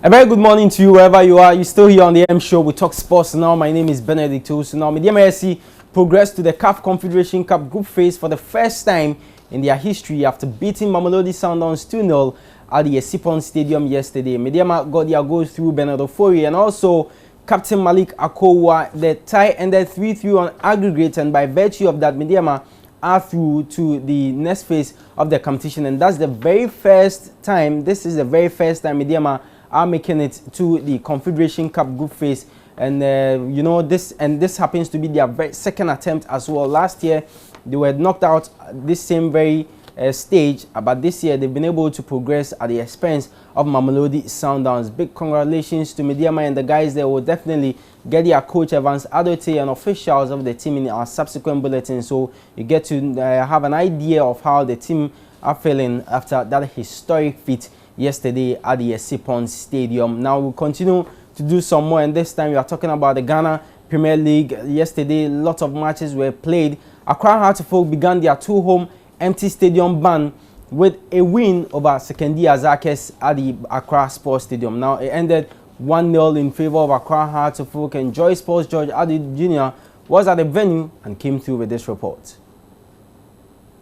A very good morning to you wherever you are. You're still here on the M Show. We talk sports now. My name is Benedict Owusu. Now, Medeama CAF progressed to the CAF Confederation Cup group phase for the first time in their history after beating Mamelodi Sundowns 2-0 at the Esipon Stadium yesterday. Medeama got their goals through Bernardo Fori and also Captain Malik Akowa. The tie ended 3-3 on aggregate, and by virtue of that, Medeama are through to the next phase of the competition, and that's the very first time. This is the very first time Medeama are making it to the Confederation Cup group phase, and this happens to be their second attempt as well. Last year they were knocked out this same very stage, but this year they've been able to progress at the expense of Mamelodi Sundowns. Big congratulations to Medeama and the guys there. Will definitely get their coach Evans Adote and officials of the team in our subsequent bulletins, so you get to have an idea of how the team are feeling after that historic feat yesterday at the Esipon Stadium. Now we'll continue to do some more, and this time we are talking about the Ghana Premier League. Yesterday, lots of matches were played. Accra Hearts of Oak began their two-home empty stadium ban with a win over Sekendi Azakes at the Accra Sports Stadium. Now it ended 1-0 in favor of Accra Hearts of Oak, and Joy Sports George Adi Jr. was at the venue and came through with this report.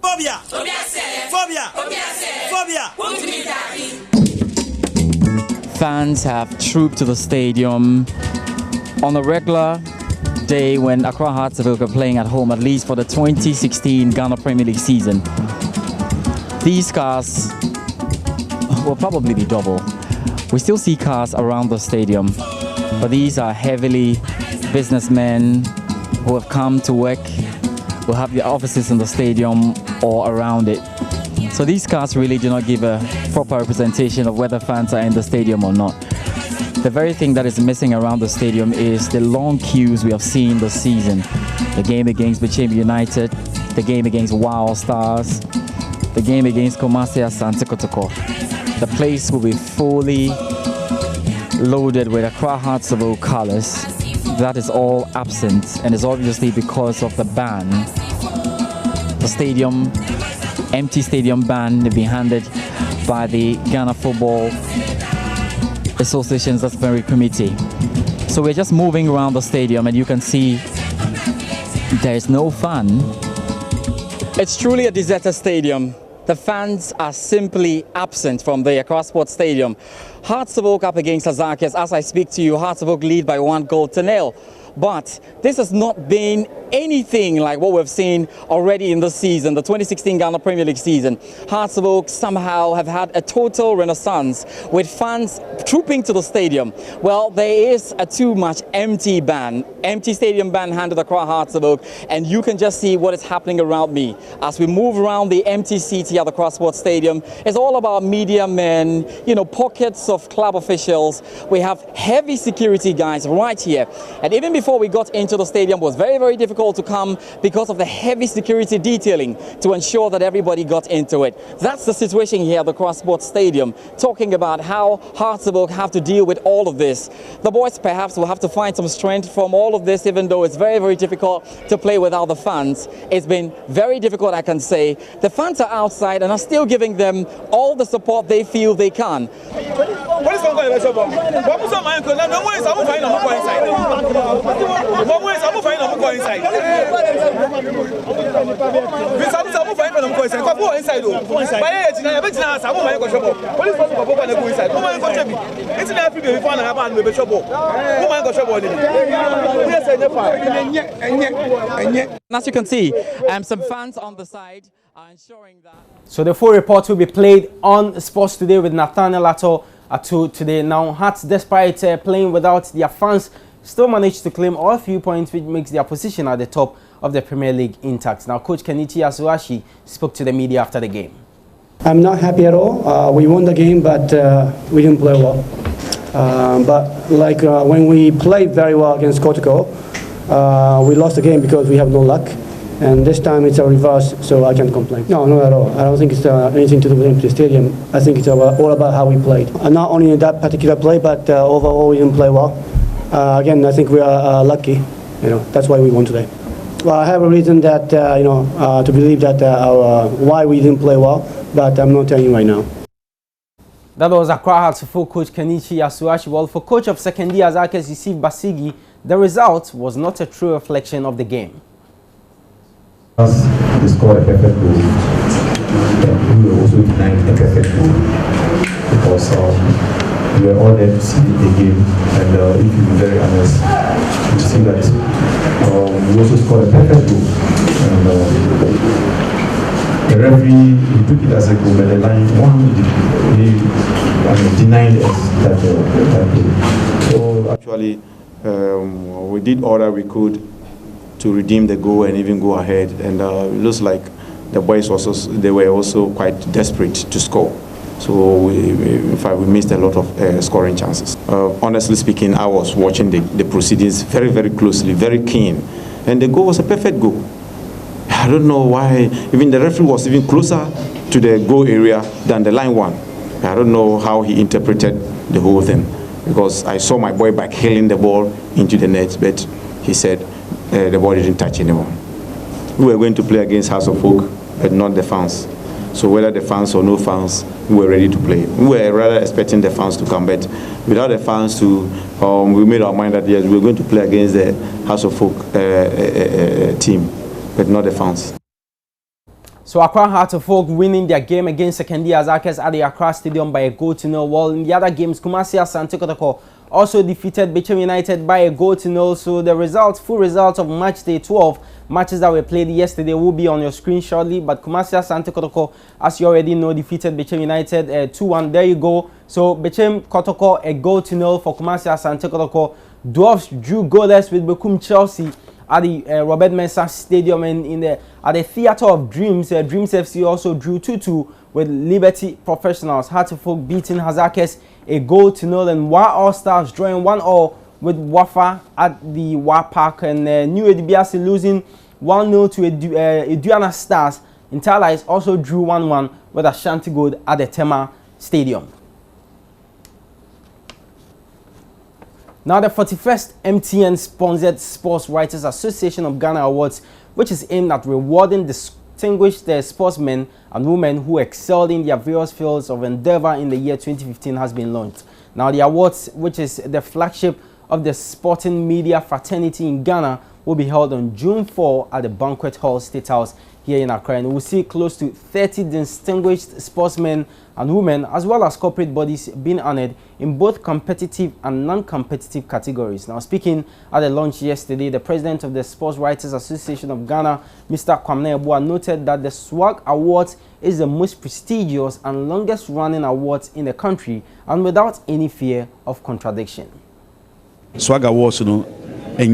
Phobia! Phobia! Phobia! Fans have trooped to the stadium on a regular day when Accra Hearts of Oak are playing at home, at least for the 2016 Ghana Premier League season. These cars will probably be double. We still see cars around the stadium, but these are heavily businessmen who have come to work, who have their offices in the stadium or around it. So these cars really do not give a proper representation of whether fans are in the stadium or not. The very thing that is missing around the stadium is the long queues we have seen this season. The game against Bichim United, the game against Wild Stars, the game against Kumasi Asante Kotoko. The place will be fully loaded with Accra Hearts of Oak colors. That is all absent, and is obviously because of the ban. The stadium, empty stadium ban, being handed by the Ghana Football Association's disciplinary committee. So we're just moving around the stadium, and you can see there is no fun. It's truly a deserted stadium. The fans are simply absent from the Accra Sports Stadium. Hearts of Oak up against Azakes. As I speak to you, Hearts of Oak lead by 1-0. But this has not been anything like what we've seen already in this season, the 2016 Ghana Premier League season. Hearts of Oak somehow have had a total renaissance with fans trooping to the stadium. Well, there is a too much empty stadium ban handed across Hearts of Oak, and you can just see what is happening around me as we move around the empty seats here at the Accra Sports Stadium. It's all about media men, pockets of club officials. We have heavy security guys right here, and even before we got into the stadium, it was very, very difficult to come because of the heavy security detailing to ensure that everybody got into it. That's the situation here at the Accra Sports Stadium, talking about how Hearts of Oak have to deal with all of this. The boys perhaps will have to find some strength from all of this, even though it's very, very difficult to play without the fans. It's been very difficult, I can say. The fans are outside and are still giving them all the support they feel they can. As you can see, some fans on the side are ensuring that. So the full report will be played on Sports Today with Nathaniel Atto at 2 today. Now, Hearts, despite playing without their fans, still managed to claim all 3 points, which makes their position at the top of the Premier League intact. Now, Coach Kenichi Asuashi spoke to the media after the game. I'm not happy at all. We won the game, but we didn't play well. When we played very well against Kotoko, we lost the game because we have no luck. And this time it's a reverse, so I can't complain. No, not at all. I don't think it's anything to do with empty stadium. I think it's all about how we played. Not only in that particular play, but overall we didn't play well. Again, I think we are lucky. That's why we won today. Well, I have a reason that to believe that why we didn't play well, but I'm not telling you right now. That was Accra Hearts full coach Kenichi Asuachi. Well, for coach of Sekondi Azakes, Yusuf Basigi, the result was not a true reflection of the game. As they scored a perfect goal, we were also denied a perfect goal because we were all there to see the game, and if you be very honest, you see that we also scored a perfect goal. And, the referee he took it as a goal, but the line denied us that goal. So actually, we did all that we could to redeem the goal and even go ahead. And it looks like the boys they were also quite desperate to score. So in fact, we missed a lot of scoring chances. Honestly speaking, I was watching the proceedings very, very closely, very keen, and the goal was a perfect goal. I don't know why, even the referee was even closer to the goal area than the line one. I don't know how he interpreted the whole thing, because I saw my boy backhailing the ball into the net, but he said the ball didn't touch anyone. We were going to play against House of Folk, but not the fans. So whether the fans or no fans, we were ready to play. We were rather expecting the fans to come, but without the fans we made our mind that yes, we were going to play against the House of Folk team, but not the fans. So Accra Hearts of Folk winning their game against Sekondi Azakes at the Accra Stadium by a goal to nil. While in the other games, Kumasi Asante Kotoko also defeated Bechem United by a goal to nil. So the full results of match day 12, matches that were played yesterday, will be on your screen shortly. But Kumasi Asante Kotoko, as you already know, defeated Bechem United 2-1. There you go. So Bechem Kotoko a goal to nil for Kumasi Asante Kotoko. Dwarfs drew goalless with Bekum Chelsea at the Robert Mensah Stadium, and at the Theatre of Dreams, Dreams FC also drew 2-2 with Liberty Professionals. Hearts of Folk beating Hazakes a goal to nil, and Wa All Stars drawing 1-1 with Wafa at the Wa Park, and New Edibiasi losing 1-0 to Eduana Stars. Interlights also drew 1-1 with Ashanti Gold at the Tema Stadium. Now, the 41st MTN-sponsored Sports Writers Association of Ghana Awards, which is aimed at rewarding distinguished sportsmen and women who excelled in their various fields of endeavor in the year 2015, has been launched. Now, the awards, which is the flagship of the sporting media fraternity in Ghana, will be held on June 4 at the Banquet Hall State House here in Accra, and we'll see close to 30 distinguished sportsmen and women, as well as corporate bodies, being honored in both competitive and non-competitive categories. Now, speaking at the launch yesterday, the president of the Sports Writers Association of Ghana, Mr. Kwamna Ebua, noted that the SWAG Awards is the most prestigious and longest running awards in the country, and without any fear of contradiction. SWAG Awards,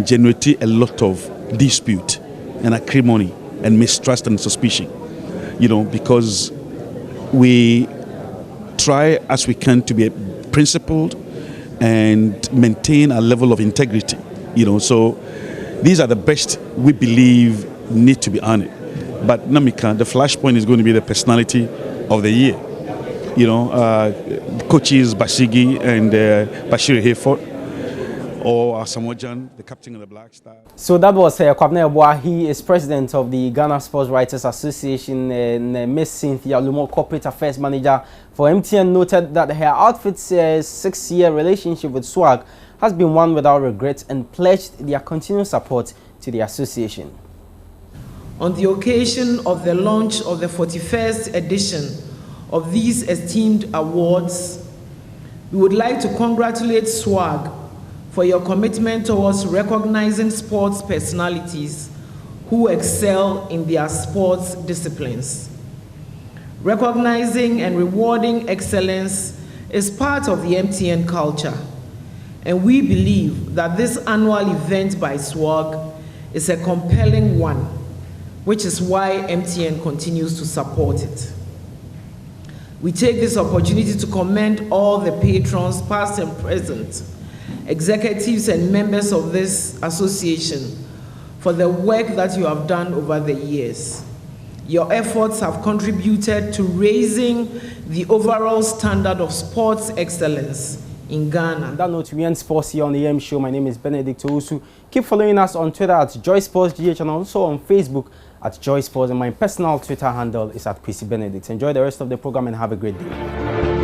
generate a lot of dispute and acrimony and mistrust and suspicion, because we try as we can to be principled and maintain a level of integrity, so these are the best we believe need to be honored. But Namika, the flashpoint is going to be the personality of the year. Coaches Basigi and Bashir Hayford, or Samojan, the captain of the Black Star. So that was Kwabena Ebua. He is president of the Ghana Sports Writers Association, and Miss Cynthia Lumo, corporate affairs manager for MTN, noted that her outfit's 6-year relationship with SWAG has been one without regret, and pledged their continued support to the association. On the occasion of the launch of the 41st edition of these esteemed awards, we would like to congratulate SWAG for your commitment towards recognizing sports personalities who excel in their sports disciplines. Recognizing and rewarding excellence is part of the MTN culture, and we believe that this annual event by SWAG is a compelling one, which is why MTN continues to support it. We take this opportunity to commend all the patrons, past and present, executives and members of this association for the work that you have done over the years. Your efforts have contributed to raising the overall standard of sports excellence in Ghana. On that note, we end sports here on the AM Show. My name is Benedict Owusu. Keep following us on Twitter at JoySportsGH, and also on Facebook at Joy Sports, and my personal Twitter handle is at Kwesi Benedict. Enjoy the rest of the program and have a great day.